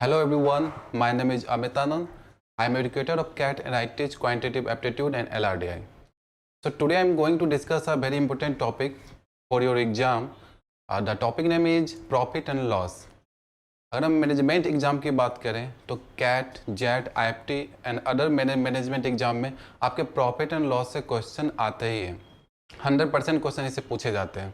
Hello everyone, my name is Amit Anand. I am educator of CAT and I teach quantitative aptitude and LRDI. So today I am going to discuss a very important topic for your exam. The topic name is profit and loss. अगर हम management exam की बात करें तो CAT, JET, IFT and other management exam में आपके profit and loss से question आते ही हैं। 100% क्वेश्चन इससे पूछे जाते हैं।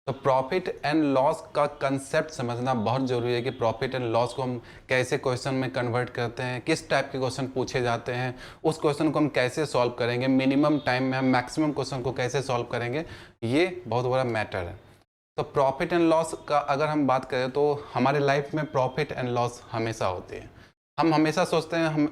तो प्रॉफिट एंड लॉस का कंसेप्ट समझना बहुत ज़रूरी है कि प्रॉफिट एंड लॉस को हम कैसे क्वेश्चन में कन्वर्ट करते हैं, किस टाइप के क्वेश्चन पूछे जाते हैं, उस क्वेश्चन को हम कैसे सॉल्व करेंगे, मिनिमम टाइम में हम मैक्सिमम क्वेश्चन को कैसे सॉल्व करेंगे, ये बहुत बड़ा मैटर है। तो प्रॉफिट एंड लॉस का अगर हम बात करें तो हमारे लाइफ में प्रॉफिट एंड लॉस हमेशा होती है। हम हमेशा सोचते हैं हम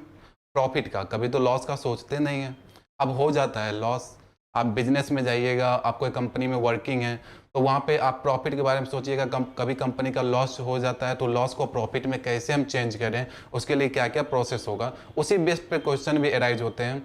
प्रॉफिट का, कभी तो लॉस का सोचते नहीं हैं। अब हो जाता है लॉस। आप बिजनेस में जाइएगा, आप कोई कंपनी में वर्किंग है तो वहाँ पे आप प्रॉफिट के बारे में सोचिएगा। कभी कंपनी का लॉस हो जाता है तो लॉस को प्रॉफिट में कैसे हम चेंज करें, उसके लिए क्या क्या प्रोसेस होगा, उसी बेस पे क्वेश्चन भी अराइज होते हैं।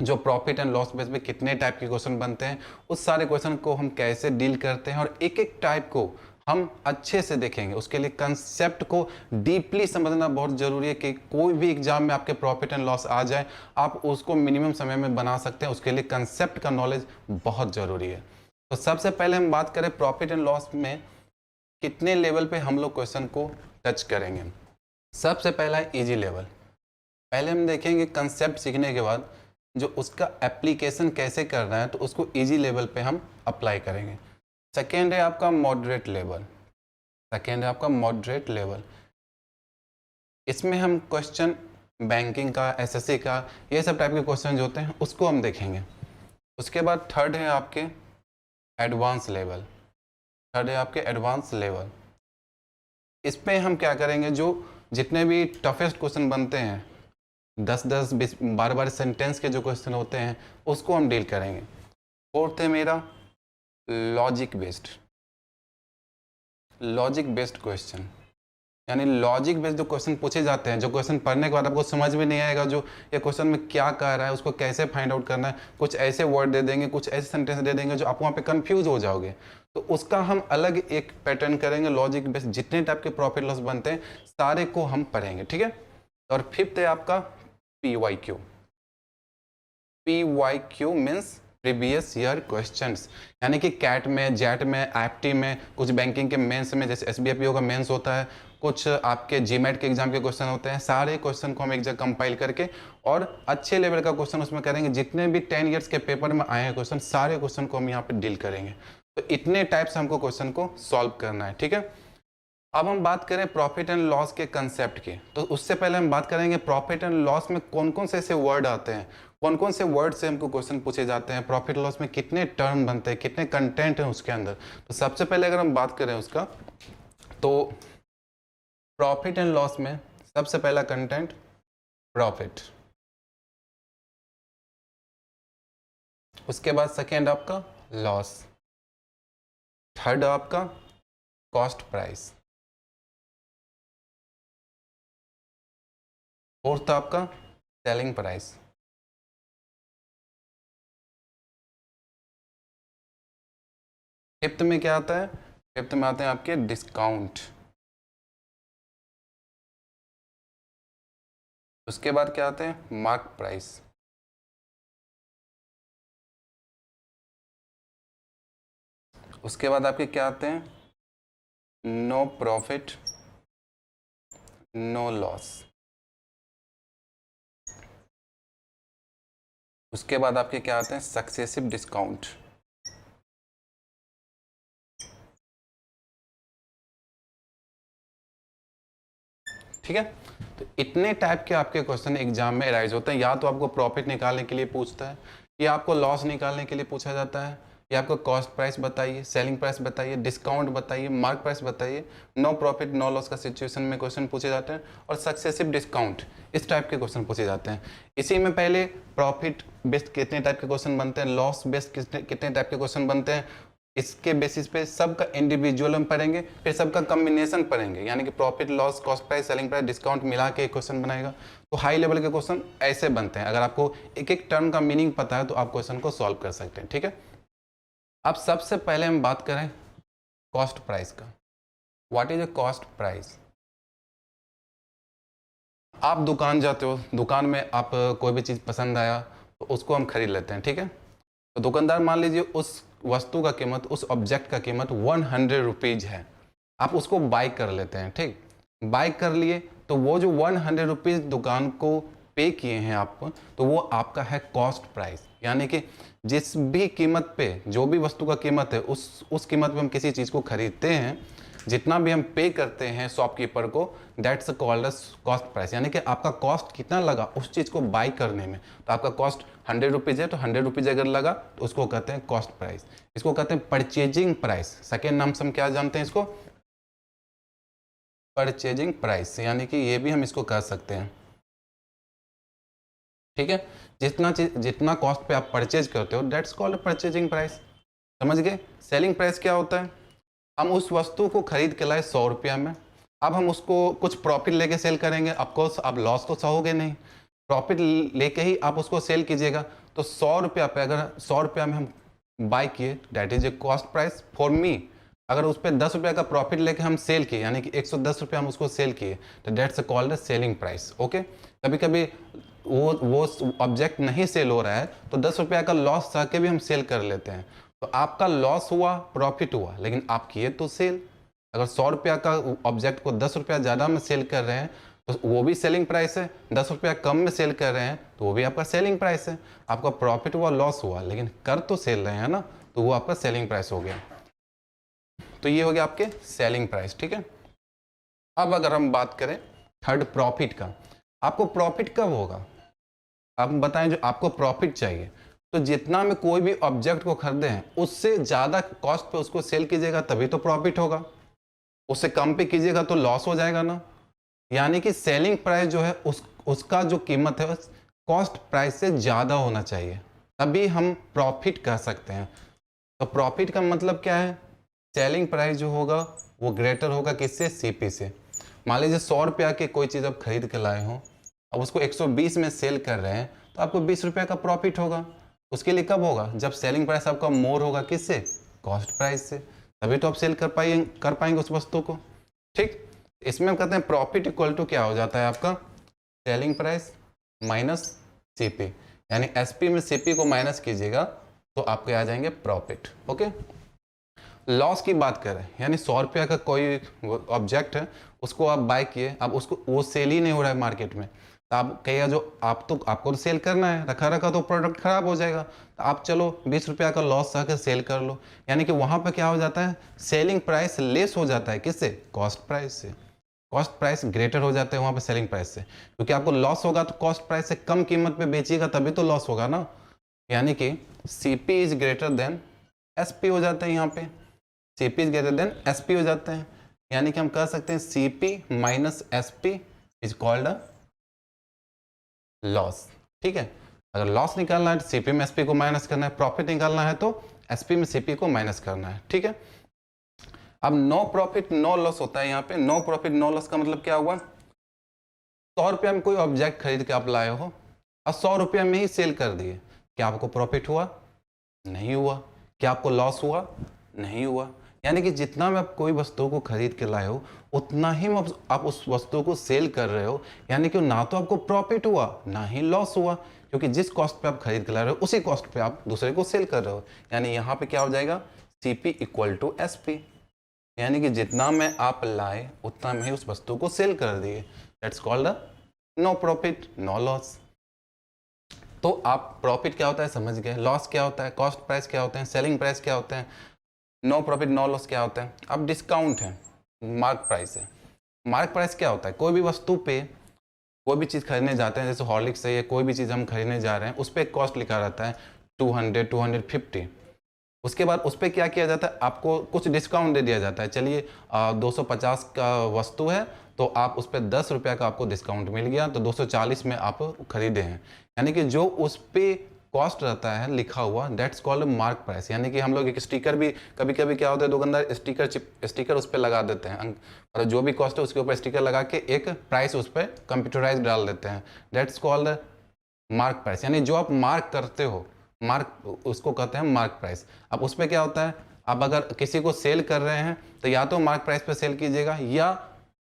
जो प्रॉफिट एंड लॉस बेस पे कितने टाइप के क्वेश्चन बनते हैं, उस सारे क्वेश्चन को हम कैसे डील करते हैं और एक एक टाइप को हम अच्छे से देखेंगे। उसके लिए कंसेप्ट को डीपली समझना बहुत जरूरी है कि कोई भी एग्जाम में आपके प्रॉफिट एंड लॉस आ जाए, आप उसको मिनिमम समय में बना सकते हैं। उसके लिए कंसेप्ट का नॉलेज बहुत जरूरी है। तो सबसे पहले हम बात करें प्रॉफिट एंड लॉस में कितने लेवल पे हम लोग क्वेश्चन को टच करेंगे। सबसे पहला है इजी लेवल। पहले हम देखेंगे कंसेप्ट सीखने के बाद जो उसका एप्लीकेशन कैसे करना है तो उसको इजी लेवल पे हम अप्लाई करेंगे। सेकेंड है आपका मॉडरेट लेवल। इसमें हम क्वेश्चन बैंकिंग का, एसएससी का, ये सब टाइप के क्वेश्चन जो होते हैं उसको हम देखेंगे। उसके बाद थर्ड है आपके एडवांस लेवल। इस पे हम क्या करेंगे, जो जितने भी टफेस्ट क्वेश्चन बनते हैं, 10-10, 20, 12 सेंटेंस के जो क्वेश्चन होते हैं उसको हम डील करेंगे। फोर्थ है मेरा लॉजिक बेस्ड क्वेश्चन, यानी लॉजिक बेस्ड जो क्वेश्चन पूछे जाते हैं, जो क्वेश्चन पढ़ने के बाद आपको समझ में नहीं आएगा जो ये क्वेश्चन में क्या कह रहा है, उसको कैसे फाइंड आउट करना है। कुछ ऐसे वर्ड दे देंगे, कुछ ऐसे सेंटेंस दे देंगे जो आप वहाँ पे कंफ्यूज हो जाओगे। तो उसका हम अलग एक पैटर्न करेंगे। लॉजिक बेस्ड जितने टाइप के प्रॉफिट लॉस बनते हैं सारे को हम पढ़ेंगे, ठीक है। और फिफ्थ है आपका PYQ means previous year questions, यानी कि कैट में, जेट में, आईएफटी में, कुछ बैंकिंग के मेंस में जैसे SBIPO का मेंस होता है, कुछ आपके जीमेट के एग्जाम के क्वेश्चन होते हैं। सारे क्वेश्चन को हम एक जगह कंपाइल करके और अच्छे लेवल का क्वेश्चन उसमें करेंगे। जितने भी 10 ईयर्स के पेपर में आए हैं क्वेश्चन, सारे क्वेश्चन को हम यहाँ पे डील करेंगे। तो इतने टाइप से हमको क्वेश्चन को सॉल्व करना है, ठीक है। अब हम बात करें प्रॉफिट एंड लॉस के कंसेप्ट की, तो उससे पहले हम बात करेंगे प्रॉफिट एंड लॉस में कौन कौन से ऐसे वर्ड आते हैं, कौन कौन से वर्ड से हमको क्वेश्चन पूछे जाते हैं, प्रॉफिट लॉस में कितने टर्म बनते हैं, कितने कंटेंट हैं उसके अंदर। तो सबसे पहले अगर हम बात करें उसका, तो प्रॉफिट एंड लॉस में सबसे पहला कंटेंट प्रॉफिट, उसके बाद सेकेंड आपका लॉस, थर्ड आपका कॉस्ट प्राइस, फोर्थ आपका सेलिंग प्राइस, फिफ्थ में क्या आता है, फिफ्थ में आते हैं आपके डिस्काउंट, उसके बाद क्या आते हैं मार्क प्राइस, उसके बाद आपके क्या आते हैं नो प्रॉफिट नो लॉस, उसके बाद आपके क्या आते हैं सक्सेसिव डिस्काउंट, ठीक है। तो इतने टाइप के आपके क्वेश्चन एग्जाम में अराइज होते हैं। या तो आपको प्रॉफिट निकालने के लिए पूछता है, या आपको लॉस निकालने के लिए पूछा जाता है, या आपको कॉस्ट प्राइस बताइए, सेलिंग प्राइस बताइए, डिस्काउंट बताइए, मार्क प्राइस बताइए, नो प्रॉफिट नो लॉस का सिचुएशन में क्वेश्चन पूछे जाते हैं, और सक्सेसिव डिस्काउंट, इस टाइप के क्वेश्चन पूछे जाते हैं। इसी में पहले प्रॉफिट बेस्ड कितने टाइप के क्वेश्चन बनते हैं, लॉस बेस्ड कितने टाइप के क्वेश्चन बनते हैं, इसके बेसिस पे सबका इंडिविजुअल हम पढ़ेंगे, फिर सबका कॉम्बिनेशन पढ़ेंगे, यानी कि profit loss cost price selling price discount मिला के एक क्वेश्चन बनाएगा। तो हाई लेवल के क्वेश्चन ऐसे बनते हैं। अगर आपको एक एक टर्म का मीनिंग पता है तो आप क्वेश्चन को सॉल्व कर सकते हैं, ठीक है। अब सबसे पहले हम बात करें कॉस्ट प्राइस का। What is a cost price. आप दुकान जाते हो, दुकान में आप कोई भी चीज़ पसंद आया तो उसको हम खरीद लेते हैं, ठीक है। तो दुकानदार मान लीजिए उस वस्तु का कीमत, उस ऑब्जेक्ट का कीमत 100 रुपीज़ है, आप उसको बाई कर लेते हैं, ठीक। बाई कर लिए तो वो जो 100 रुपीज़ दुकान को पे किए हैं आप, तो वो आपका है कॉस्ट प्राइस। यानी कि जिस भी कीमत पे, जो भी वस्तु का कीमत है, उस कीमत पे हम किसी चीज़ को खरीदते हैं, जितना भी हम पे करते हैं शॉपकीपर को, that's called as cost price. यानी कि आपका कॉस्ट कितना लगा उस चीज़ को बाई करने में। तो आपका कॉस्ट 100 रुपीज़ है, तो 100 रुपीज़ अगर लगा तो उसको कहते हैं कॉस्ट प्राइस। इसको कहते हैं परचेजिंग प्राइस। सेकेंड नाम से हम क्या जानते हैं इसको, परचेजिंग प्राइस। यानी कि ये भी हम इसको कह सकते हैं, ठीक है। जितना कॉस्ट पे आप परचेज करते हो, दैट्स कॉल्ड परचेजिंग प्राइस। समझ गए। सेलिंग प्राइस क्या होता है, हम उस वस्तु को खरीद के लाए 100 रुपया में, अब हम उसको कुछ प्रॉफिट लेके सेल करेंगे। ऑफकोर्स आप लॉस तो सहोगे नहीं, प्रॉफिट लेके ही आप उसको सेल कीजिएगा। तो 100 रुपया पे अगर 100 रुपया में हम बाई किए, that is a cost price for me. अगर उस पर 10 रुपया का प्रॉफिट लेके हम सेल किए, यानी कि 110 रुपया हम उसको सेल किए, तो that's called selling price. Okay. कभी कभी वो ऑब्जेक्ट नहीं सेल हो रहा है तो 10 रुपया का लॉस सह के भी हम सेल कर लेते हैं। तो आपका लॉस हुआ, प्रॉफिट हुआ, लेकिन आप किए तो सेल। अगर 100 रुपया का ऑब्जेक्ट को 10 रुपया ज़्यादा में सेल कर रहे हैं तो वो भी सेलिंग प्राइस है। 10 रुपया कम में सेल कर रहे हैं तो वो भी आपका सेलिंग प्राइस है। आपका प्रॉफिट हुआ, लॉस हुआ, लेकिन कर तो सेल रहे हैं ना, तो वो आपका सेलिंग प्राइस हो गया। तो ये हो गया आपके सेलिंग प्राइस, ठीक है। अब अगर हम बात करें थर्ड, प्रॉफिट का, आपको प्रॉफिट कब होगा, आप बताएं। जो आपको प्रॉफिट चाहिए, तो जितना में कोई भी ऑब्जेक्ट को खरीदे हैं उससे ज़्यादा कॉस्ट पे उसको सेल कीजिएगा तभी तो प्रॉफिट होगा। उससे कम पे कीजिएगा तो लॉस हो जाएगा ना। यानी कि सेलिंग प्राइस जो है उसका जो कीमत है कॉस्ट प्राइस से ज़्यादा होना चाहिए, तभी हम प्रॉफिट कह सकते हैं। तो प्रॉफिट का मतलब क्या है, सेलिंग प्राइस जो होगा वो ग्रेटर होगा किससे, सीपी से। मान लीजिए 100 रुपया की कोई चीज़ आप खरीद के लाए हो, अब उसको 120 में सेल कर रहे हैं, तो आपको 20 रुपया का प्रॉफिट होगा। उसके लिए कब होगा, जब सेलिंग प्राइस आपका मोर होगा किससे, कॉस्ट प्राइस से, तभी तो आप सेल कर पाएंगे उस वस्तु को, ठीक। इसमें हम कहते हैं प्रॉफिट इक्वल टू क्या हो जाता है आपका, सेलिंग प्राइस माइनस सीपी। यानी एसपी में सीपी को माइनस कीजिएगा तो आपके आ जाएंगे प्रॉफिट। ओके। लॉस की बात करें, यानी 100 रुपया का कोई ऑब्जेक्ट है, उसको आप बाय किए, अब उसको वो सेल ही नहीं हो रहा है मार्केट में, तो आप कहिएगा जो आपको तो सेल करना है, रखा रखा तो प्रोडक्ट खराब हो जाएगा, तो आप चलो 20 रुपया का लॉस सह के सेल कर लो। यानी कि वहाँ पर क्या हो जाता है, सेलिंग प्राइस लेस हो जाता है किससे, कॉस्ट प्राइस से। कॉस्ट प्राइस ग्रेटर हो जाते हैं वहाँ पे सेलिंग प्राइस से, क्योंकि आपको लॉस होगा तो कॉस्ट प्राइस से कम कीमत पे बेचिएगा तभी तो लॉस होगा ना। यानी कि CP is greater than SP हो जाता है, यहाँ पे CP is greater than SP हो जाते हैं। यानी कि हम कह सकते हैं CP minus SP is called a loss, ठीक है। अगर लॉस निकालना है तो सीपी में एसपी को माइनस करना है, प्रॉफिट निकालना है तो एसपी में सीपी को माइनस करना है, ठीक है। अब नो प्रॉफिट नो लॉस होता है यहाँ पे। नो प्रॉफिट नो लॉस का मतलब क्या हुआ, 100 रुपया में कोई ऑब्जेक्ट खरीद के आप लाए हो और 100 रुपया में ही सेल कर दिए, क्या आपको प्रॉफिट हुआ, नहीं हुआ। क्या आपको लॉस हुआ, नहीं हुआ। यानी कि जितना में आप कोई वस्तु को खरीद के लाए हो उतना ही में आप उस वस्तु को सेल कर रहे हो। यानी कि ना तो आपको प्रॉफिट हुआ ना ही लॉस हुआ, क्योंकि जिस कॉस्ट पे आप खरीद के ला रहे हो उसी कॉस्ट पे आप दूसरे को सेल कर रहे हो। यानी यहाँ पे क्या हो जाएगा, सीपी इक्वल टू एसपी। यानी कि जितना में आप लाए उतना में ही उस वस्तु को सेल कर दिए, that's called no profit no loss. तो आप प्रॉफिट क्या होता है समझ गए, लॉस क्या होता है, कॉस्ट प्राइस क्या होते हैं, सेलिंग प्राइस क्या होते हैं, नो प्रॉफिट नो लॉस क्या होता है। अब डिस्काउंट है, मार्क प्राइस है। मार्क प्राइस क्या होता है, कोई भी वस्तु पे कोई भी चीज़ खरीदने जाते हैं, जैसे हॉर्लिक्स है या कोई भी चीज़ हम खरीदने जा रहे हैं, उस पर एक कॉस्ट लिखा रहता है 200 250। उसके बाद उस पर क्या किया जाता है, आपको कुछ डिस्काउंट दे दिया जाता है। चलिए 250 का वस्तु है तो आप उस पर 10 रुपया का आपको डिस्काउंट मिल गया, तो 240 में आप खरीदे हैं। यानी कि जो उस पर कॉस्ट रहता है लिखा हुआ, दैट्स कॉल्ड मार्क प्राइस। यानी कि हम लोग एक स्टिकर भी कभी कभी क्या होता है, दुकानदार स्टिकर उस पर लगा देते हैं, और जो भी कॉस्ट है उसके ऊपर स्टिकर लगा के एक प्राइस उस पर कंप्यूटराइज डाल देते हैं, दैट्स कॉल्ड मार्क प्राइस। यानी जो आप मार्क करते हो, मार्क उसको कहते हैं मार्क प्राइस। अब उस पर क्या होता है, आप अगर किसी को सेल कर रहे हैं तो या तो मार्क प्राइस पे सेल कीजिएगा या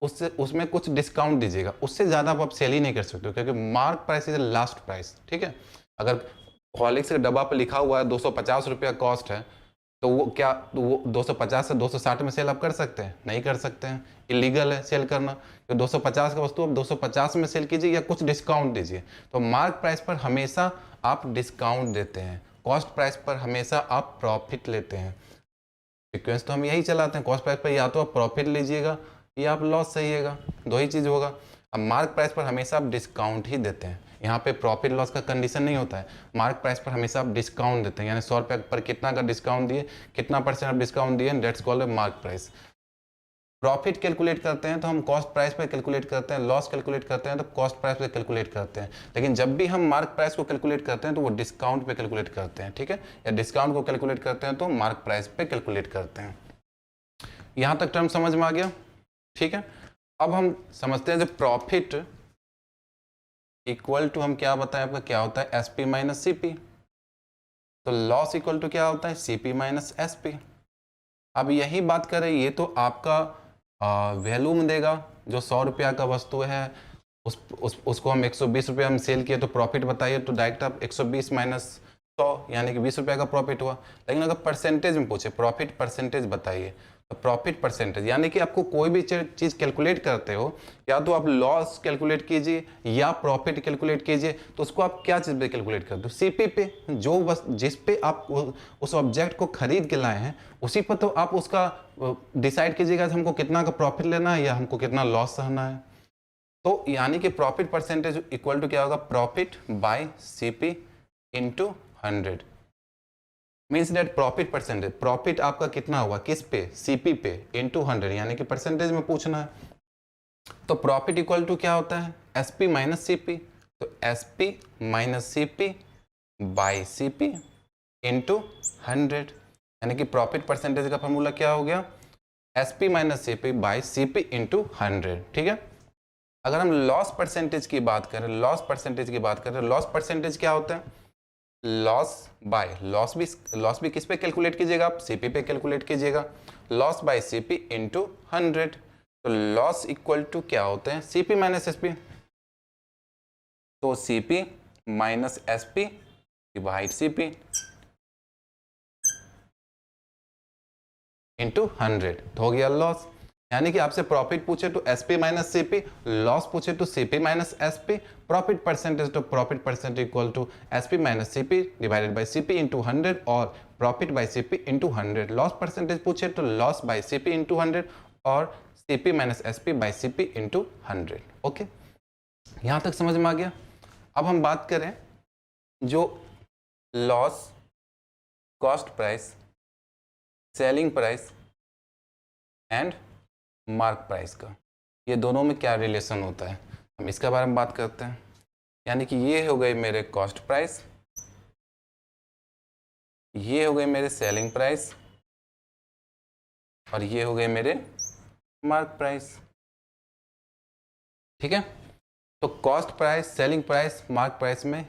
उससे उसमें कुछ डिस्काउंट दीजिएगा, उससे ज़्यादा आप सेल ही नहीं कर सकते हो, क्योंकि mark price is last price. ठीक है, अगर हॉर्लिक्स के डब्बा पर लिखा हुआ है 250 रुपया कॉस्ट है, तो वो क्या, तो वो 250 से 260 में सेल आप कर सकते हैं? नहीं कर सकते हैं, इलीगल है सेल करना। तो 250 का वस्तु आप 250 में सेल कीजिए या कुछ डिस्काउंट दीजिए। तो मार्क प्राइस पर हमेशा आप डिस्काउंट देते हैं, कॉस्ट प्राइस पर हमेशा आप प्रॉफिट लेते हैं। सीक्वेंस तो हम यही चलाते हैं, कॉस्ट प्राइस पर या तो आप प्रॉफिट लीजिएगा या आप लॉस सहिएगा, दो ही चीज़ होगा। अब मार्क प्राइस पर हमेशा आप डिस्काउंट ही देते हैं, यहाँ पे प्रॉफिट लॉस का कंडीशन नहीं होता है। मार्क प्राइस पर हमेशा आप डिस्काउंट देते हैं, यानी 100 रुपये पर कितना का डिस्काउंट दिए, कितना % आप डिस्काउंट दिए, that's called mark price. Profit calculate करते हैं तो हम कॉस्ट प्राइस पे कैलकुलेट करते हैं, लॉस कैलकुलेट करते हैं तो कॉस्ट प्राइस पे कैलकुलेट करते हैं। लेकिन जब भी हम मार्क प्राइस को कैलकुलेट करते हैं तो वो डिस्काउंट पे कैलकुलेट करते हैं। ठीक है, या डिस्काउंट को कैलकुलेट करते हैं तो मार्क प्राइस पे कैलकुलेट करते हैं। यहाँ तक टर्म समझ में आ गया? ठीक है, अब हम समझते हैं जो प्रॉफिट इक्वल टू, हम क्या बताएं आपका क्या होता है, एसपी माइनस सीपी। तो लॉस इक्वल टू क्या होता है, सीपी माइनस एसपी। अब यही बात करें, ये तो आपका वैल्यूम देगा, जो 100 रुपया का वस्तु है उसको हम 120 रुपये हम सेल किए, तो प्रॉफिट बताइए, तो डायरेक्ट आप 120 माइनस 100 यानी कि 20 रुपये का प्रॉफिट हुआ। लेकिन अगर परसेंटेज में पूछे प्रॉफिट परसेंटेज बताइए, तो प्रॉफिट परसेंटेज यानी कि आपको कोई भी चीज़ कैलकुलेट करते हो, या तो आप लॉस कैलकुलेट कीजिए या प्रॉफिट कैलकुलेट कीजिए, तो उसको आप क्या चीज़ पे कैलकुलेट करते हो, सीपी पे, जो बस जिस पे आप उस ऑब्जेक्ट को खरीद के लाए हैं उसी पर तो आप उसका डिसाइड कीजिएगा हमको कितना का प्रॉफिट लेना है या हमको कितना लॉस सहना है। तो यानी कि प्रॉफिट परसेंटेज इक्वल टू क्या होगा, profit by CP into 100। Means that profit percentage, profit आपका कितना हुआ किस पे, सीपी पे, इंटू 100 यानी कि परसेंटेज में पूछना है। तो प्रॉफिट इक्वल टू क्या होता है, एसपी माइनस सीपी। तो SP minus CP by CP into 100, यानी कि प्रॉफिट परसेंटेज का फॉर्मूला क्या हो गया, SP minus CP by CP into 100। ठीक है, अगर हम लॉस परसेंटेज की बात करें, लॉस परसेंटेज की बात करें, लॉस परसेंटेज क्या होता है, लॉस बाय, लॉस भी किस पे कैलकुलेट कीजिएगा आप, सीपी पे कैलकुलेट कीजिएगा, लॉस बाय सीपी इंटू 100। तो लॉस इक्वल टू क्या होते हैं, सीपी माइनस एसपी। तो CP minus SP divide CP into 100, तो हो गया लॉस। यानी कि आपसे प्रॉफिट पूछे तो एसपी माइनस सीपी, लॉस पूछे तो CP minus SP, profit percentage तो profit percentage equal to SP minus CP divided by CP into 100, और profit by CP into 100। Loss percentage पूछे तो लॉस बाय सीपी इंटू 100 और CP minus SP by CP into 100। Okay, यहाँ तक समझ में आ गया। अब हम बात करें जो loss, cost price, selling price and mark price का, ये दोनों में क्या रिलेशन होता है, हम इसके बारे में बात करते हैं। यानी कि ये हो गए मेरे कॉस्ट प्राइस, ये हो गए मेरे सेलिंग प्राइस, और ये हो गए मेरे मार्क प्राइस। ठीक है, तो cost price, selling price, mark price में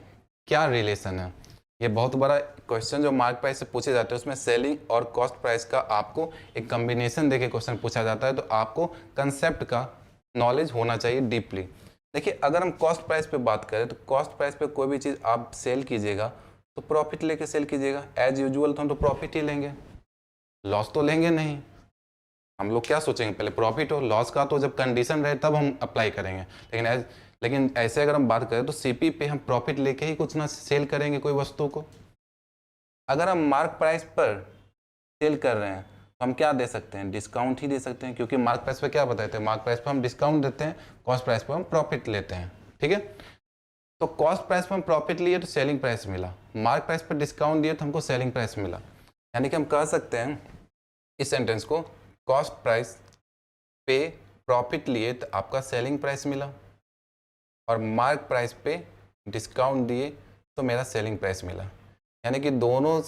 क्या रिलेशन है, ये बहुत बड़ा क्वेश्चन जो मार्क प्राइस से पूछे जाते हैं, उसमें सेलिंग और कॉस्ट प्राइस का आपको एक कॉम्बिनेशन देके क्वेश्चन पूछा जाता है, तो आपको कंसेप्ट का नॉलेज होना चाहिए डीपली। देखिए, अगर हम कॉस्ट प्राइस पे बात करें तो कॉस्ट प्राइस पे कोई भी चीज़ आप सेल कीजिएगा तो प्रॉफिट लेके सेल कीजिएगा, एज यूजुअल तो हम तो प्रॉफिट ही लेंगे, लॉस तो लेंगे नहीं। हम लोग क्या सोचेंगे, पहले प्रॉफिट हो, लॉस का तो जब कंडीशन रहे तब हम अप्लाई करेंगे। लेकिन ऐसे अगर हम बात करें तो सीपी पे हम प्रॉफिट लेके ही कुछ ना सेल करेंगे कोई वस्तु को। अगर हम मार्क प्राइस पर सेल कर रहे हैं तो हम क्या दे सकते हैं, डिस्काउंट ही दे सकते हैं, क्योंकि मार्क प्राइस पे क्या बताते हैं, मार्क प्राइस पर हम डिस्काउंट देते हैं, कॉस्ट प्राइस पर हम प्रॉफिट लेते हैं। ठीक है, तो कॉस्ट प्राइस पर हम प्रॉफिट लिए तो सेलिंग प्राइस मिला, मार्क प्राइस पर डिस्काउंट दिए तो हमको सेलिंग प्राइस मिला। यानी कि हम कह सकते हैं इस सेंटेंस को, कॉस्ट प्राइस पे प्रॉफिट लिए तो आपका सेलिंग प्राइस मिला, और मार्क प्राइस पे डिस्काउंट दिए तो मेरा सेलिंग प्राइस मिला। यानी कि दोनों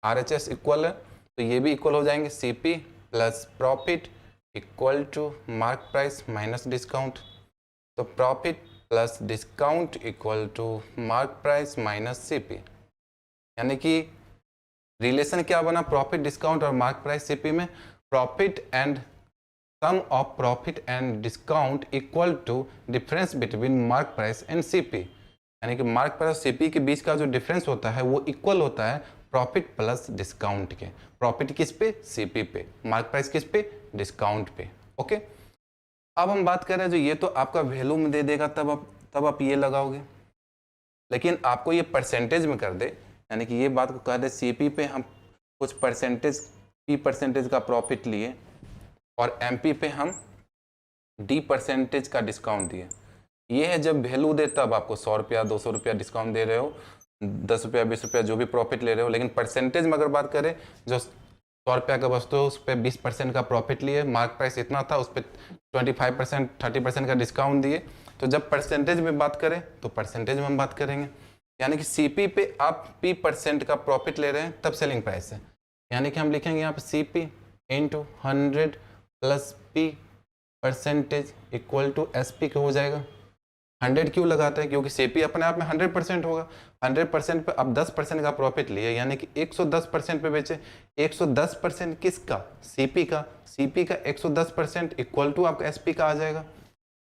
RHS इक्वल है, तो ये भी इक्वल हो जाएंगे, CP plus profit equal to mark price minus discount. तो profit plus discount equal to mark price minus CP. यानी कि रिलेशन क्या बना, प्रॉफिट, डिस्काउंट और मार्क प्राइस सीपी में, profit and sum of profit and discount equal to difference between mark price and CP, यानी कि mark price और CP के बीच का जो डिफरेंस होता है वो इक्वल होता है प्रॉफिट प्लस डिस्काउंट के। प्रॉफिट किस पे? सीपी पे। मार्क प्राइस किस पे? डिस्काउंट पे। ओके, अब हम बात कर रहे हैं जो ये तो आपका वैल्यू में दे देगा, तब आप ये लगाओगे, लेकिन आपको ये परसेंटेज में कर दे, यानी कि ये बात को कह दे सीपी पे हम कुछ परसेंटेज P% का प्रॉफिट लिए और MP पे हम D% का डिस्काउंट दिए। ये है जब वैल्यू दे तब आपको 100 रुपया 200 रुपया डिस्काउंट दे रहे हो, 10 रुपया 20 रुपया जो भी प्रॉफिट ले रहे हो, लेकिन परसेंटेज में अगर बात करें जो 100 रुपया का वस्तु है उस पर 20% का प्रॉफिट लिए, मार्क प्राइस इतना था, उस पर 25% 30% का डिस्काउंट दिए। तो जब परसेंटेज में बात करें तो परसेंटेज में हम बात करेंगे, यानी कि सीपी पे आप P% का प्रॉफिट ले रहे हैं तब सेलिंग प्राइस है, यानी कि हम लिखेंगे यहाँ पे CP into 100 plus P% equal to SP का हो जाएगा। 100 क्यों लगाते हैं? क्योंकि CP अपने आप में 100% होगा। 100% पे आप 10% का प्रॉफिट लिए, यानी कि 110% पे बेचे। 110% किसका? CP का। CP का 110% इक्वल टू आपका SP का आ जाएगा।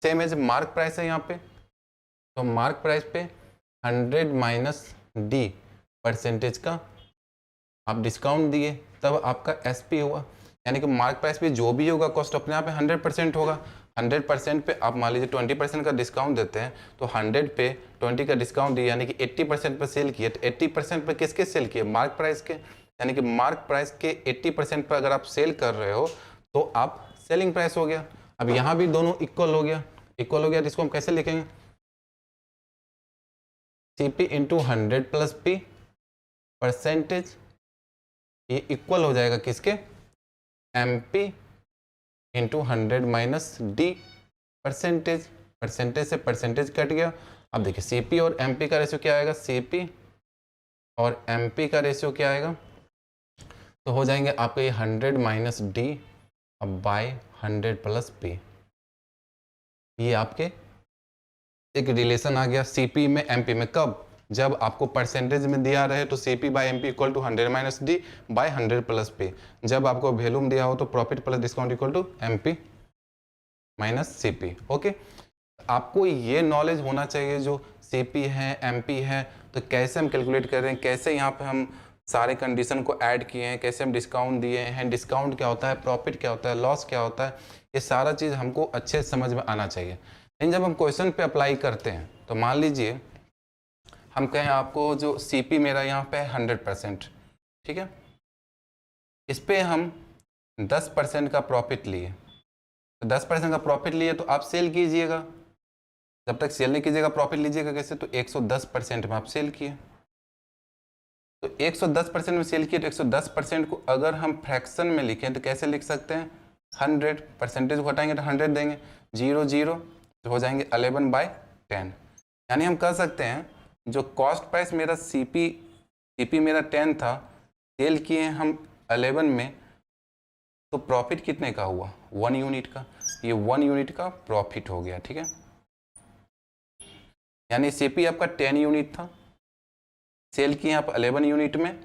सेम एज मार्क प्राइस है यहाँ पे, तो मार्क प्राइस पे 100 माइनस D% का आप डिस्काउंट दिए तब आपका SP हुआ, यानी कि मार्क प्राइस पे जो भी होगा कॉस्ट अपने आप में 100% होगा। 100% पे आप मान लीजिए 20% का डिस्काउंट देते हैं, तो 100 पे 20 का डिस्काउंट दिया, यानी कि 80% पे सेल किए। तो 80% पे किसके सेल किए? मार्क प्राइस के, यानी कि मार्क प्राइस के 80% पर अगर आप सेल कर रहे हो तो आप सेलिंग प्राइस हो गया। अब यहाँ भी दोनों इक्वल हो गया, तो इसको हम कैसे लिखेंगे? CP इंटू 100 प्लस P%, ये इक्वल हो जाएगा किसके? MP into 100 minus D%। Percentage से परसेंटेज कट गया। अब देखिए CP और MP का रेशियो क्या आएगा? CP और MP का रेशियो क्या आएगा? तो हो जाएंगे आपके 100 माइनस D अब बाय 100 प्लस P। ये आपके एक रिलेशन आ गया CP में MP में। कब? जब आपको परसेंटेज में दिया रहे तो CP by MP equal to 100 minus D by 100 plus P। जब आपको वैल्यू में दिया हो तो profit plus discount equal to MP minus CP। Okay, आपको ये नॉलेज होना चाहिए जो CP है MP है, तो कैसे हम कैलकुलेट कर रहे हैं, कैसे यहाँ पे हम सारे कंडीशन को ऐड किए हैं, कैसे हम डिस्काउंट दिए हैं, डिस्काउंट क्या होता है, प्रॉफिट क्या होता है, लॉस क्या होता है, ये सारा चीज़ हमको अच्छे से समझ में आना चाहिए। लेकिन जब हम क्वेश्चन पे अप्लाई करते हैं तो मान लीजिए हम कहें आपको जो CP मेरा यहाँ पे 100%, ठीक है, इस पे हम 10% का प्रॉफिट लिए, तो 10% का प्रॉफिट लिए तो आप सेल कीजिएगा। जब तक सेल नहीं कीजिएगा प्रॉफिट लीजिएगा कैसे? तो 110% में आप सेल किए, तो 110% में सेल किए, तो 110% को अगर हम फ्रैक्शन में लिखें तो कैसे लिख सकते हैं? 100 परसेंटेज को हटाएंगे तो 100 देंगे, 0 0 तो हो जाएंगे 11/10। यानी हम कह सकते हैं जो कॉस्ट प्राइस मेरा CP मेरा 10 था, सेल किए हम 11 में, तो प्रॉफिट कितने का हुआ? 1 यूनिट का। ये 1 यूनिट का प्रॉफिट हो गया, ठीक है। यानी CP आपका 10 यूनिट था, सेल किए आप 11 यूनिट में,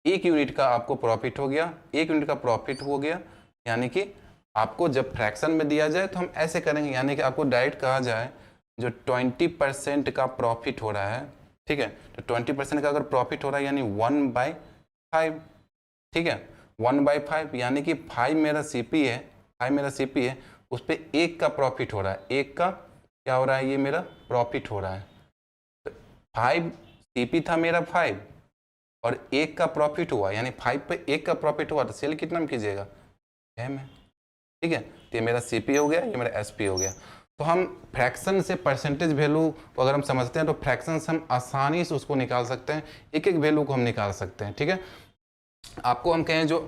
1 यूनिट का आपको प्रॉफिट हो गया, 1 यूनिट का प्रॉफिट हो गया। यानी कि आपको जब फ्रैक्शन में दिया जाए तो हम ऐसे करेंगे, यानी कि आपको डायरेक्ट कहा जाए जो 20% का प्रॉफिट हो रहा है, ठीक है, तो 20% का अगर प्रॉफिट हो रहा है यानी 1/5, ठीक है, 1/5, यानी कि 5 मेरा CP है, 5 मेरा CP है, उस पर 1 का प्रॉफिट हो रहा है, 1 का क्या हो रहा है? ये मेरा प्रॉफिट हो रहा है। तो 5 CP था मेरा 5 और 1 का प्रॉफिट हुआ, यानी 5 पे 1 का प्रॉफिट हुआ, तो सेल कितना में कीजिएगा? 6 में, ठीक है। तो ये मेरा CP हो गया, ये मेरा SP हो गया। तो हम फ्रैक्शन से परसेंटेज वैल्यू को अगर हम समझते हैं तो फ्रैक्शन से हम आसानी से उसको निकाल सकते हैं, एक एक वैल्यू को हम निकाल सकते हैं, ठीक है। आपको हम कहें जो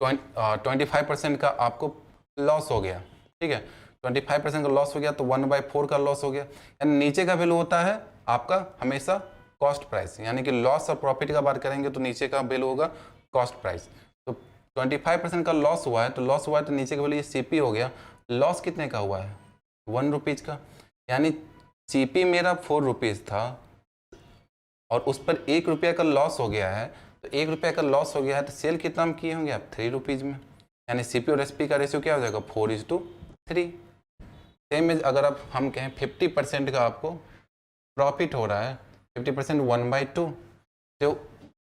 25% का आपको लॉस हो गया, ठीक है, 25% का लॉस हो गया तो 1/4 का लॉस हो गया। यानी नीचे का वैल्यू होता है आपका हमेशा कॉस्ट प्राइस, यानी कि लॉस और प्रॉफिट का बात करेंगे तो नीचे का वैल्यू होगा कॉस्ट प्राइस। तो 25% का लॉस हुआ है, तो लॉस हुआ है तो नीचे का वैल्यू CP हो गया। लॉस कितने का हुआ है? 1 रुपीज़ का, यानी CP मेरा 4 रुपीज़ था और उस पर 1 रुपया का लॉस हो गया है, तो 1 रुपया का लॉस हो गया है तो सेल कितना हम किए होंगे आप? 3 रुपीज़ में। यानी CP और SP का रेशियो क्या हो जाएगा? 4:1। 3। सेम एज अगर आप हम कहें 50% का आपको प्रॉफिट हो रहा है, 50% 1/2 जो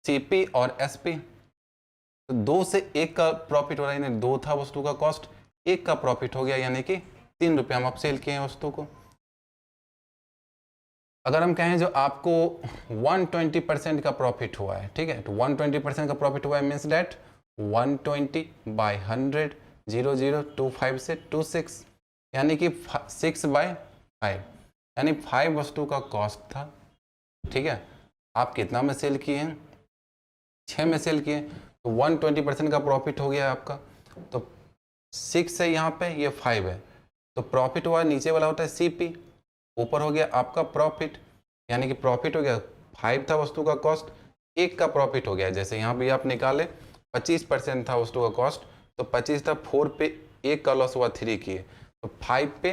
CP और SP, तो 2 से 1 का प्रॉफिट हो रहा है, यानी 2 था वस्तु का कॉस्ट, 1 का प्रॉफिट हो गया, यानी कि 3 रुपये हम आप सेल किए हैं वस्तु को। अगर हम कहें जो आपको 120% का प्रॉफिट हुआ है, ठीक है, तो 120% का प्रॉफिट हुआ है मीन्स डैट 120/100 0025 से 26, यानी कि 6/5, यानी 5 वस्तु का कॉस्ट था, ठीक है। आप कितना में सेल किए हैं? 6 में सेल किए, तो 120% का प्रॉफिट हो गया आपका। तो 6 है यहाँ पे, ये 5 है, तो प्रॉफिट हुआ नीचे वाला होता है CP, ऊपर हो गया आपका प्रॉफिट, यानी कि प्रॉफिट हो गया 5 था वस्तु का कॉस्ट, 1 का प्रॉफिट हो गया। जैसे यहाँ भी आप निकाले 25% था वस्तु का कॉस्ट, तो 25 था, 4 पे 1 का लॉस हुआ 3 की, तो 5 पे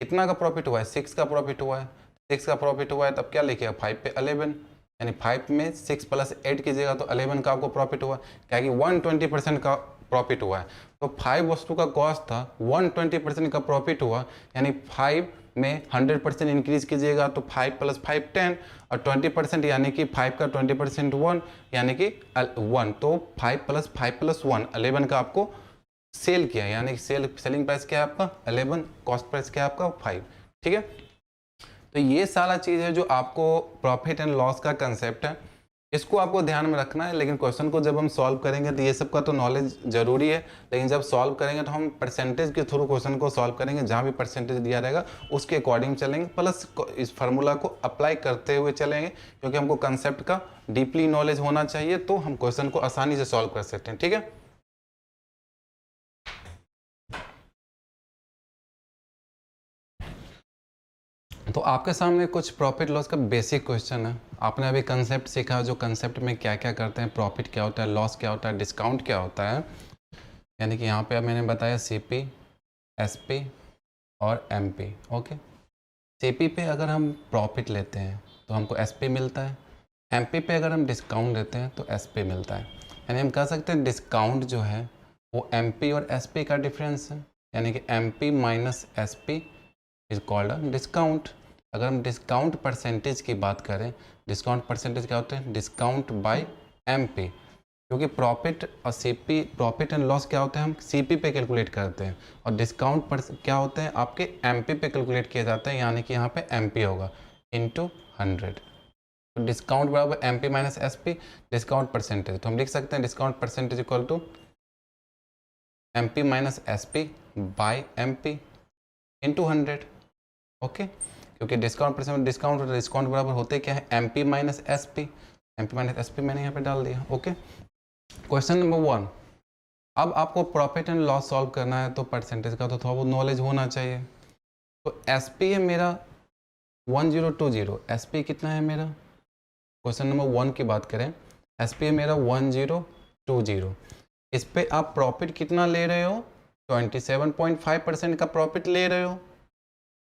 कितना का प्रॉफिट हुआ है? 6 का प्रॉफिट हुआ है। 6 का प्रॉफिट हुआ है तब क्या लिखिएगा? 5 पे 11, यानी 5 में 6 + 8 कीजिएगा तो 11 का आपको प्रॉफिट हुआ, क्या कि 120% का प्रॉफिट हुआ है। तो 5 वस्तु का कॉस्ट था, 120% का प्रॉफिट हुआ, यानी 5 में 100% इंक्रीज कीजिएगा तो 5 + 5 10, और 20% यानी कि 5 का 20% 1, यानी कि 1, तो 5 + 5 + 1 11 का आपको सेल किया, यानी कि सेलिंग प्राइस क्या है आपका? 11, कॉस्ट प्राइस क्या है आपका? 5, ठीक है। तो ये सारा चीज़ है जो आपको प्रॉफिट एंड लॉस का कंसेप्ट है, इसको आपको ध्यान में रखना है। लेकिन क्वेश्चन को जब हम सॉल्व करेंगे तो ये सब का तो नॉलेज जरूरी है, लेकिन जब सॉल्व करेंगे तो हम परसेंटेज के थ्रू क्वेश्चन को सॉल्व करेंगे, जहाँ भी परसेंटेज दिया रहेगा उसके अकॉर्डिंग चलेंगे, प्लस इस फार्मूला को अप्लाई करते हुए चलेंगे, क्योंकि हमको कंसेप्ट का डीपली नॉलेज होना चाहिए, तो हम क्वेश्चन को आसानी से सॉल्व कर सकते हैं, ठीक है। तो आपके सामने कुछ प्रॉफिट लॉस का बेसिक क्वेश्चन है। आपने अभी कंसेप्ट सीखा, जो कंसेप्ट में क्या क्या करते हैं, प्रॉफिट क्या होता है, लॉस क्या होता है, डिस्काउंट क्या होता है, यानी कि यहाँ पे अब मैंने बताया CP, SP और MP, ओके। CP पे अगर हम प्रॉफिट लेते हैं तो हमको SP मिलता है, MP पे अगर हम डिस्काउंट लेते हैं तो SP मिलता है, यानी हम कह सकते हैं डिस्काउंट जो है वो MP और SP का डिफरेंस है, यानी कि MP - SP is called a discount. अगर हम डिस्काउंट परसेंटेज की बात करें, डिस्काउंट परसेंटेज क्या होते हैं? डिस्काउंट बाय MP, क्योंकि प्रॉफिट और CP, प्रॉफिट एंड लॉस क्या होते हैं? हम CP पे कैलकुलेट करते हैं, और डिस्काउंट पर क्या होते हैं? आपके MP पे कैलकुलेट किए जाते हैं, यानी कि यहाँ पे MP होगा × 100, तो डिस्काउंट बराबर MP - SP, डिस्काउंट परसेंटेज, तो हम लिख सकते हैं discount percentage equal to MP - SP by MP × 100, okay. क्योंकि डिस्काउंट परसेंट, डिस्काउंट और डिस्काउंट बराबर होते क्या है? MP - SP, MP - SP मैंने यहाँ पे डाल दिया, ओके। क्वेश्चन नंबर 1, अब आपको प्रॉफिट एंड लॉस सॉल्व करना है तो परसेंटेज का तो थोड़ा बहुत नॉलेज होना चाहिए। तो SP है मेरा 1020, SP कितना है मेरा? क्वेश्चन नंबर 1 की बात करें, SP है मेरा 1020, इस पे आप प्रॉफिट कितना ले रहे हो? 27.5% का प्रॉफिट ले रहे हो।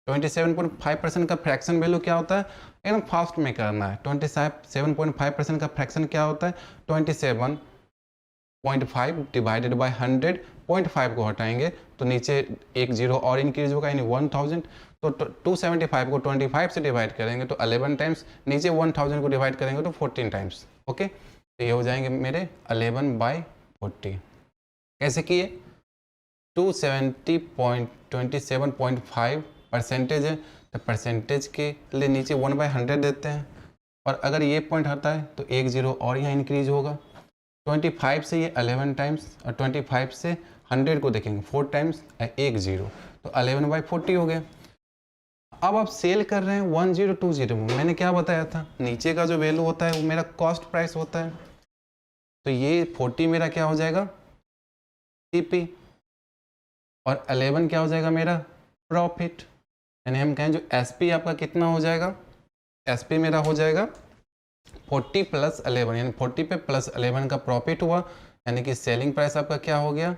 27.5% का फ्रैक्शन वैल्यू क्या होता है? एकदम फास्ट में करना है। 27.5% का फ्रैक्शन क्या होता है? 27.5 डिवाइडेड बाय 100, 0.5 को हटाएंगे तो नीचे एक जीरो और इंक्रीज होगा, यानी 1000, तो 275 को 25 से डिवाइड करेंगे तो 11 टाइम्स, नीचे 1000 को डिवाइड करेंगे तो 14 टाइम्स, ओके। तो ये हो जाएंगे मेरे 11/40। कैसे किए? 270.27.5 परसेंटेज है, तो परसेंटेज के लिए नीचे 1/100 देते हैं, और अगर ये पॉइंट हटा है तो एक जीरो और यहाँ इंक्रीज होगा। 25 से ये 11 टाइम्स, और 25 से 100 को देखेंगे 4 टाइम्स, एक जीरो, तो 11/40 हो गया। अब आप सेल कर रहे हैं 1020 में, मैंने क्या बताया था? नीचे का जो वैल्यू होता है वो मेरा कॉस्ट प्राइस होता है, तो ये 40 मेरा क्या हो जाएगा? CP, और 11 क्या हो जाएगा मेरा? प्रॉफिट, यानी हम कहें जो SP आपका कितना हो जाएगा? SP मेरा हो जाएगा 40 + 11, यानी 40 पे +11 का प्रॉफिट हुआ, यानी कि सेलिंग प्राइस आपका क्या हो गया?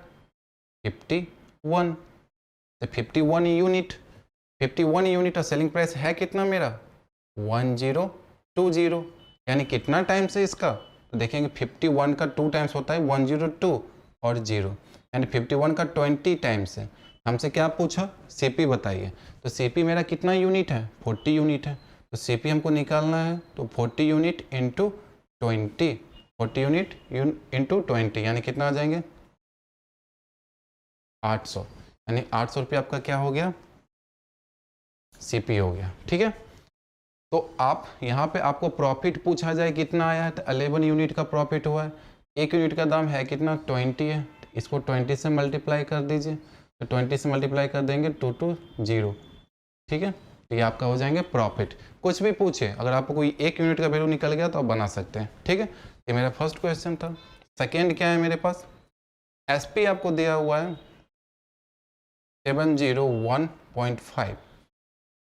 51, तो 51 यूनिट, 51 यूनिट, और सेलिंग प्राइस है कितना मेरा? 1020, यानी कितना टाइम्स है इसका? तो देखेंगे 51 का 2 टाइम्स होता है 102 और 0, यानी 51 का 20 टाइम्स है। हमसे क्या पूछा, सीपी बताइए, तो सीपी मेरा कितना यूनिट है, 40 यूनिट है। तो सीपी हमको निकालना है, तो 40 यूनिट इंटू 20, 40 यूनिट इंटू 20 यानी कितना आ जाएंगे 800, यानी 800 रुपये आपका क्या हो गया, सीपी हो गया। ठीक है, तो आप यहाँ पे आपको प्रॉफिट पूछा जाए कितना आया है, तो 11 यूनिट का प्रॉफिट हुआ है। एक यूनिट का दाम है कितना, 20 है, इसको 20 से मल्टीप्लाई कर दीजिए, तो 20 से मल्टीप्लाई कर देंगे 220। ठीक है, तो ये आपका हो जाएंगे प्रॉफिट। कुछ भी पूछे, अगर आपको कोई एक यूनिट का वैल्यू निकल गया तो आप बना सकते हैं। ठीक है, ये मेरा फर्स्ट क्वेश्चन था। सेकेंड क्या है मेरे पास, एसपी आपको दिया हुआ है 701.5।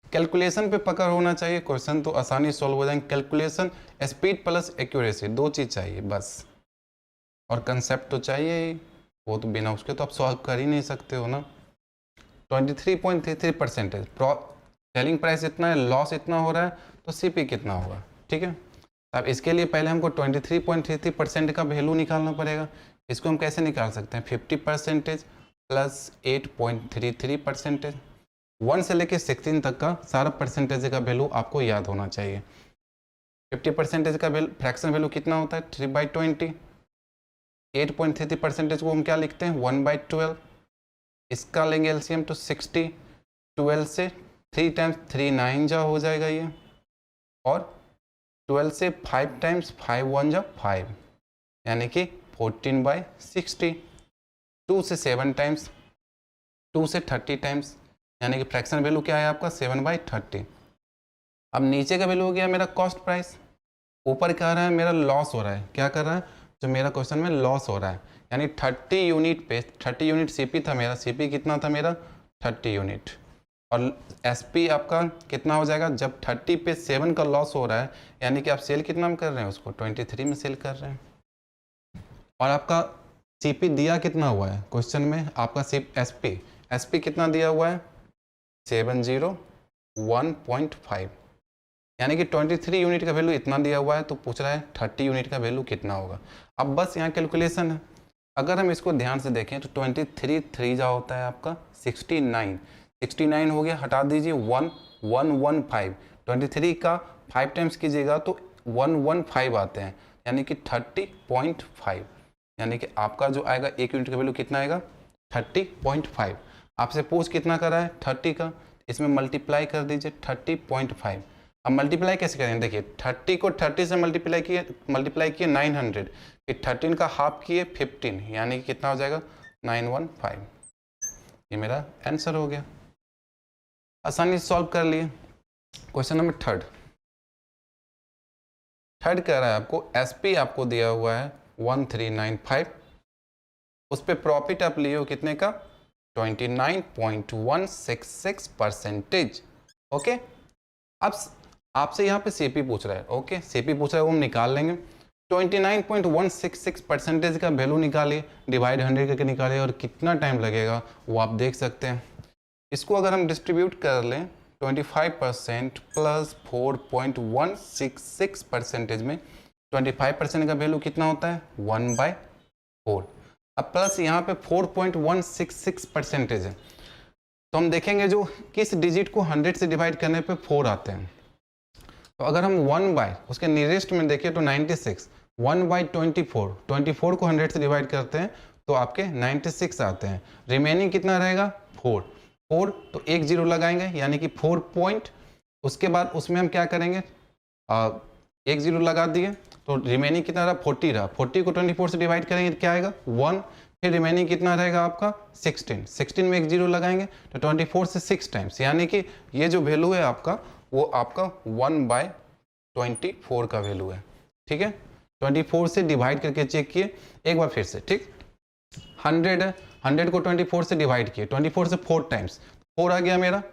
कैलकुलेशन पे पकड़ होना चाहिए, क्वेश्चन तो आसानी सॉल्व हो जाएंगे। कैलकुलेशन, स्पीड प्लस एक्यूरेसी, दो चीज़ चाहिए बस, और कंसेप्ट तो चाहिए ही, वो तो बिना उसके तो आप सॉल्व कर ही नहीं सकते हो ना। 23.33% सेलिंग प्राइस इतना है, लॉस इतना हो रहा है, तो सीपी कितना होगा। ठीक है, अब इसके लिए पहले हमको 23.33% का वैल्यू निकालना पड़ेगा। इसको हम कैसे निकाल सकते हैं, 50% प्लस 8.33%, 1 से लेके 16 तक का सारा परसेंटेज का वैल्यू आपको याद होना चाहिए। 50% का फ्रैक्शन वैल्यू कितना होता है, 3/20। 8.33% को हम क्या लिखते हैं, 1/12। इसका लेंगे एलसीएम तो 60, 12 से 3 टाइम्स 3 9 जा हो जाएगा ये, और 12 से 5 टाइम्स 5 1 जा 5, यानी कि 14/60। 2 से 7 टाइम्स, 2 से 30 टाइम्स, यानी कि फ्रैक्शन वैल्यू क्या है आपका 7/30। अब नीचे का वैल्यू हो गया मेरा कॉस्ट प्राइस, ऊपर क्या रहा है मेरा लॉस हो रहा है। क्या कर रहा है, जो मेरा क्वेश्चन में लॉस हो रहा है, यानी 30 यूनिट पे 30 यूनिट सीपी था मेरा, सीपी कितना था मेरा 30 यूनिट, और एसपी आपका कितना हो जाएगा, जब 30 पे 7 का लॉस हो रहा है, यानी कि आप सेल कितना में कर रहे हैं, उसको 23 में सेल कर रहे हैं। और आपका सीपी दिया कितना हुआ है क्वेश्चन में, आपका एसपी कितना दिया हुआ है 701.5, यानी कि 23 यूनिट का वैल्यू इतना दिया हुआ है, तो पूछ रहा है 30 यूनिट का वैल्यू कितना होगा। अब बस यहाँ कैलकुलेशन है, अगर हम इसको ध्यान से देखें तो 23 3 जा होता है आपका 69, 69 हो गया, हटा दीजिए 115, 23 का 5 टाइम्स कीजिएगा तो 115 आते हैं, यानी कि 30.5, यानी कि आपका जो आएगा एक यूनिट का वैल्यू कितना आएगा 30.5। आपसे पूछ कितना कर रहा है 30 का, इसमें मल्टीप्लाई कर दीजिए 30.5। अब मल्टीप्लाई कैसे करेंगे, देखिए 30 को 30 से मल्टीप्लाई किए 900, फिर 13 का हाफ किए 15, यानी कि कितना हो जाएगा 915। ये मेरा आंसर हो गया, आसानी से सॉल्व कर लिए। क्वेश्चन नंबर थर्ड कह रहा है आपको एसपी आपको दिया हुआ है 1395, उस पर प्रॉफिट आप लिए हो कितने का 29.166%। ओके, अब आपसे यहाँ पे सीपी पूछ रहा है, ओके सीपी पूछ रहा है, वो हम निकाल लेंगे। 29.166% का वैल्यू निकालिए, डिवाइड 100 करके निकालिए, और कितना टाइम लगेगा वो आप देख सकते हैं। इसको अगर हम डिस्ट्रीब्यूट कर लें 25% प्लस 4.166% में 25% का वैल्यू कितना होता है 1/4। अब प्लस यहाँ पे 4.166% है, तो हम देखेंगे जो किस डिजिट को 100 से डिवाइड करने पे 4 आते हैं। तो अगर हम 1 उसके नियरेस्ट में देखिए तो 96, 1/24, 24 को 100 से डिवाइड करते हैं तो आपके 96 आते हैं। रिमेनिंग कितना रहेगा 4, तो एक जीरो लगाएंगे, यानी कि 4 पॉइंट, उसके बाद उसमें हम क्या करेंगे एक जीरो लगा दिए, तो रिमेनिंग कितना रहा 40 रहा, 40 को 24 से डिवाइड करेंगे क्या आएगा 1, फिर रिमेनिंग कितना रहेगा आपका 16 में एक जीरो लगाएंगे तो 24 से 6 टाइम्स, यानी कि ये जो वैल्यू है आपका वो आपका 1/24 का वैल्यू है। ठीक है, 24 से डिवाइड करके चेक किए एक बार फिर से, ठीक 100 है, 100 को 24 से डिवाइड किए, 24 से 4 टाइम्स, 4 आ गया मेरा।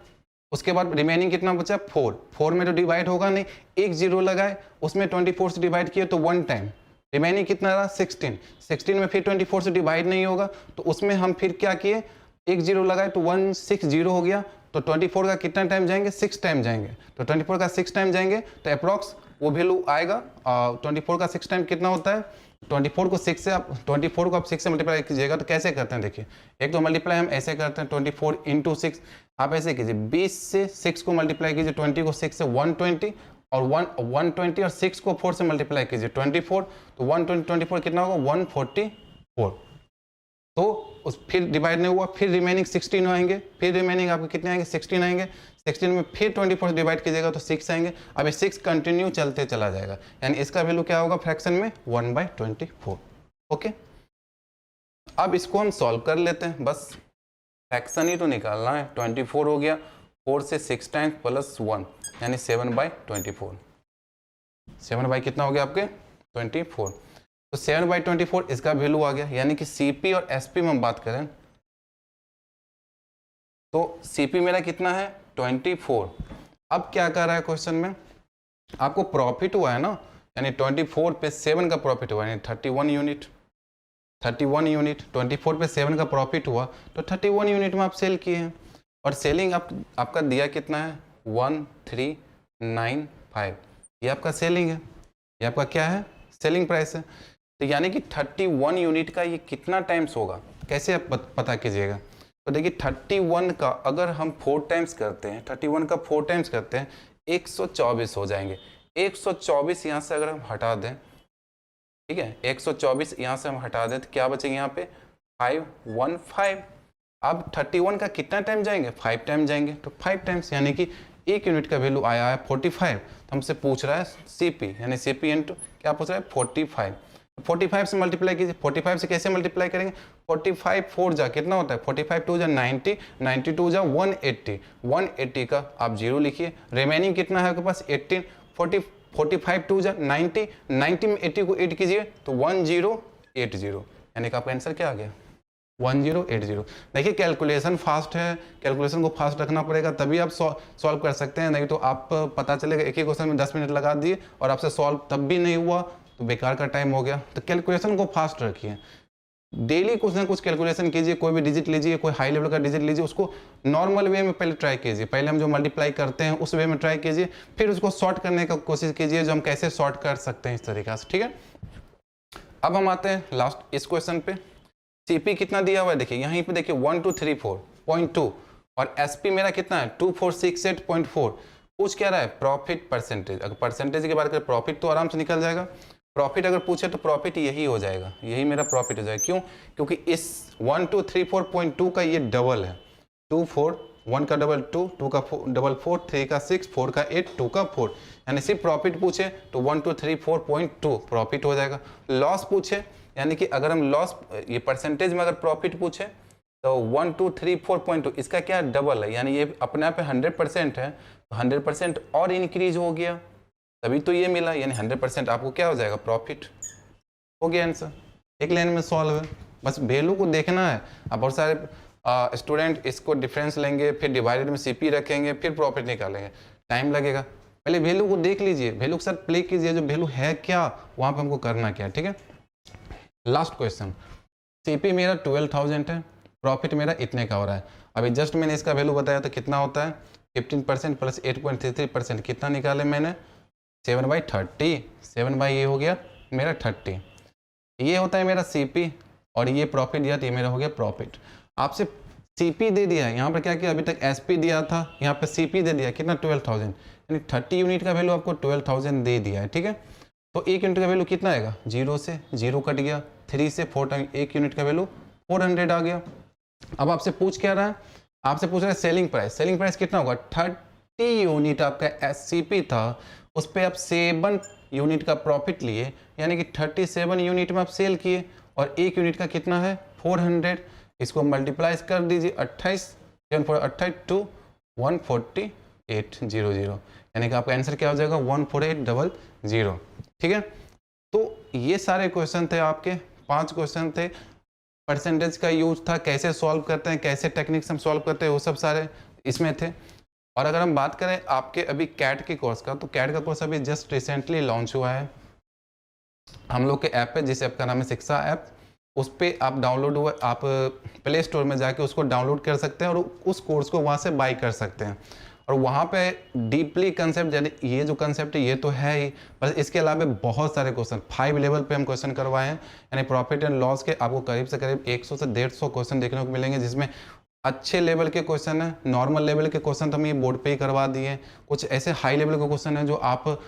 उसके बाद रिमेनिंग कितना बचा 4 में तो डिवाइड होगा नहीं, एक जीरो लगाए, उसमें 24 से डिवाइड किए तो 1 टाइम, रिमेनिंग कितना रहा 16 में फिर 24 से डिवाइड नहीं होगा, तो उसमें हम फिर क्या किए एक जीरो लगाए तो 160 हो गया, तो 24 का कितना टाइम जाएंगे 6 टाइम जाएंगे, तो 24 का 6 टाइम जाएंगे तो अप्रॉक्स वो वैल्यू आएगा 24 का 6 टाइम कितना होता है 24 को 6 से आप 24 को आप 6 से मल्टीप्लाई कीजिएगा तो कैसे करते हैं देखिए, एक तो मल्टीप्लाई हम ऐसे करते हैं 24 इंटू 6, आप ऐसे कीजिए 20 से 6 को मल्टीप्लाई कीजिए, 20 को 6 से 120 और 120 और 6 को 4 से मल्टीप्लाई कीजिए 24, तो 120 24 कितना होगा 144, तो उस फिर डिवाइड नहीं हुआ, फिर रिमेनिंग 16 आएंगे, फिर रिमेनिंग आपके कितने आएंगे 16 आएंगे, 16 में फिर 24 डिवाइड कीजिएगा तो 6 आएंगे। अब ये 6 कंटिन्यू चलते चला जाएगा, यानी इसका वैल्यू क्या होगा फ्रैक्शन में 1/24। ओके, अब इसको हम सॉल्व कर लेते हैं, बस फ्रैक्शन ही तो निकालना है। 24 हो गया, 4 से 6 टाइम्स प्लस 1 यानी 7/24, 7 कितना हो गया आपके 24, तो 7/24 इसका वैल्यू आ गया। यानी कि सीपी और एसपी में हम बात करें तो सीपी मेरा कितना है 24। अब क्या कर रहा है क्वेश्चन में, आपको प्रॉफिट हुआ है ना, यानी 24 पे 7 का प्रॉफिट हुआ, यानी 31 यूनिट, 31 यूनिट 24 पे 7 का प्रॉफिट हुआ तो 31 यूनिट में आप सेल किए हैं। और सेलिंग आपका दिया कितना है 1395, ये आपका सेलिंग है, ये आपका क्या है सेलिंग प्राइस है। तो यानी कि 31 यूनिट का ये कितना टाइम्स होगा, कैसे आप पता कीजिएगा। तो देखिए 31 का अगर हम 4 टाइम्स करते हैं, 31 का 4 टाइम्स करते हैं 124 हो जाएंगे। 124 यहाँ से अगर हम हटा दें, ठीक है 124 यहाँ से हम हटा दें तो क्या बचेंगे यहाँ पे 515। अब 31 का कितना टाइम जाएंगे 5 टाइम जाएंगे, तो 5 टाइम्स यानी कि 1 यूनिट का वैल्यू आया है 45। तो हमसे पूछ रहा है सीपी, यानी सीपी इंटू क्या पूछ रहा है 45। 45 से मल्टीप्लाई कीजिए, 45 से कैसे मल्टीप्लाई करेंगे 45 4 जा कितना होता है 45 2 जा 90, 92 जा 180, 180 का आप 0 लिखिए, रिमेनिंग कितना है आपके पास 18, 45 2 जा 90, 90 में 80 को 8 कीजिए तो 1080, यानी कि आपका आंसर क्या आ गया 1080। देखिए कैलकुलेशन फास्ट है, कैलकुलेशन को फास्ट रखना पड़ेगा तभी आप सॉल्व कर सकते हैं, नहीं तो आप पता चलेगा एक ही क्वेश्चन में 10 मिनट लगा दिए और आपसे सॉल्व तब भी नहीं हुआ तो बेकार का टाइम हो गया। तो कैलकुलेशन को फास्ट रखिए, डेली कुछ ना कुछ कैलकुलेशन कीजिए, कोई भी डिजिट लीजिए, कोई हाई लेवल का डिजिट लीजिए, उसको नॉर्मल वे में पहले ट्राई कीजिए, पहले हम जो मल्टीप्लाई करते हैं उस वे में ट्राई कीजिए, फिर उसको सॉर्ट करने का कोशिश कीजिए जो हम कैसे सॉर्ट कर सकते हैं इस तरीके से, ठीक है। अब हम आते हैं लास्ट इस क्वेश्चन पे, सीपी कितना दिया हुआ है देखिए यहीं पे देखिए 1234.2 और एसपी मेरा कितना है 2468.4। पूछ क्या रहा है प्रॉफिट परसेंटेज, अगर परसेंटेज की बात करें प्रॉफिट तो आराम से निकल जाएगा, प्रॉफिट अगर पूछे तो प्रॉफिट यही हो जाएगा, यही मेरा प्रॉफिट हो जाएगा। क्यों, क्योंकि इस 1234.2 का ये डबल है, 24 1 का डबल 2, 2 का डबल 4, 3 का 6, 4 का 8, 2 का 4, यानी सिर्फ प्रॉफिट पूछे तो 1234.2 प्रॉफिट हो जाएगा। लॉस पूछे यानी कि अगर हम लॉस ये परसेंटेज में अगर प्रॉफिट पूछे तो 1234.2 इसका क्या डबल है, यानी ये अपने आप 100% है तो 100% और इंक्रीज हो गया तभी तो ये मिला, यानी 100% आपको क्या हो जाएगा प्रॉफिट हो गया। आंसर एक लाइन में सॉल्व है, बस वैल्यू को देखना है। अब बहुत सारे स्टूडेंट इसको डिफरेंस लेंगे, फिर डिवाइडेड में सीपी रखेंगे, फिर प्रॉफिट निकालेंगे, टाइम लगेगा। पहले वैल्यू को देख लीजिए, वैल्यू के साथ प्ले कीजिए, जो वैल्यू है क्या वहाँ पर हमको करना क्या, ठीक है। लास्ट क्वेश्चन, सीपी मेरा 12,000 है, प्रॉफिट मेरा इतने का हो रहा है। अभी जस्ट मैंने इसका वैल्यू बताया तो कितना होता है 15% प्लस 8.33%, कितना निकाले मैंने 7/30, 7 ये हो गया मेरा 30, ये होता है मेरा सीपी और ये प्रॉफिट दिया तो ये मेरा हो गया प्रॉफिट। आपसे सीपी दे दिया है, यहाँ पर क्या किया अभी तक एसपी दिया था, यहाँ पर सीपी दे दिया कितना 12,000, यानी 30 यूनिट का वैल्यू आपको 12,000 दे दिया है, ठीक है। तो एक यूनिट का वैल्यू कितना आएगा 0 से 0 कट गया, 3 से 4 टाइम एक यूनिट का वैल्यू 400 आ गया। अब आपसे पूछ क्या रहा है, आपसे पूछ रहा है सेलिंग प्राइस, सेलिंग प्राइस कितना होगा 30 यूनिट आपका एससीपी था, उस पर आप 7 यूनिट का प्रॉफिट लिए, यानी कि 37 यूनिट में आप सेल किए और एक यूनिट का कितना है 400, इसको मल्टीप्लाई कर दीजिए 28 2 14800, यानी कि आपका आंसर क्या हो जाएगा 14800, ठीक है। तो ये सारे क्वेश्चन थे आपके, 5 क्वेश्चन थे, परसेंटेज का यूज था, कैसे सॉल्व करते हैं, कैसे टेक्निक्स हम सॉल्व करते हैं, वो सब सारे इसमें थे। और अगर हम बात करें आपके अभी कैट के कोर्स का, तो कैट का कोर्स अभी जस्ट रिसेंटली लॉन्च हुआ है हम लोग के ऐप पे, जिस ऐप का नाम है शिक्षा ऐप। उस पर आप डाउनलोड हुआ, आप प्ले स्टोर में जाके उसको डाउनलोड कर सकते हैं और उस कोर्स को वहाँ से बाई कर सकते हैं। और वहाँ पे डीपली कंसेप्ट, यानी ये जो कंसेप्ट है ये तो है ही, पर इसके अलावा बहुत सारे क्वेश्चन 5 लेवल पे हम क्वेश्चन करवाए हैं, यानी प्रॉफिट एंड लॉस के आपको करीब से करीब 100 से 150 क्वेश्चन देखने को मिलेंगे, जिसमें अच्छे लेवल के क्वेश्चन है, नॉर्मल लेवल के क्वेश्चन तो हम ये बोर्ड पे ही करवा दिए, कुछ ऐसे हाई लेवल के क्वेश्चन है जो आप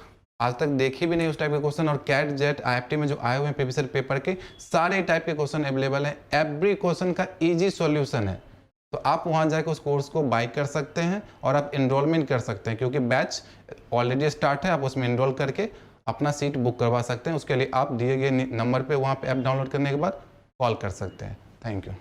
आज तक देखे भी नहीं उस टाइप के क्वेश्चन, और कैट जेट IIFT में जो आए हुए हैं प्रीवियस पेपर के सारे टाइप के क्वेश्चन अवेलेबल हैं, एवरी क्वेश्चन का इजी सॉल्यूशन है। तो आप वहाँ जाकर उस कोर्स को बाय कर सकते हैं और आप इनरोलमेंट कर सकते हैं, क्योंकि बैच ऑलरेडी स्टार्ट है, आप उसमें इनरोल करके अपना सीट बुक करवा सकते हैं। उसके लिए आप दिए गए नंबर पे वहाँ पे ऐप डाउनलोड करने के बाद कॉल कर सकते हैं। Thank you.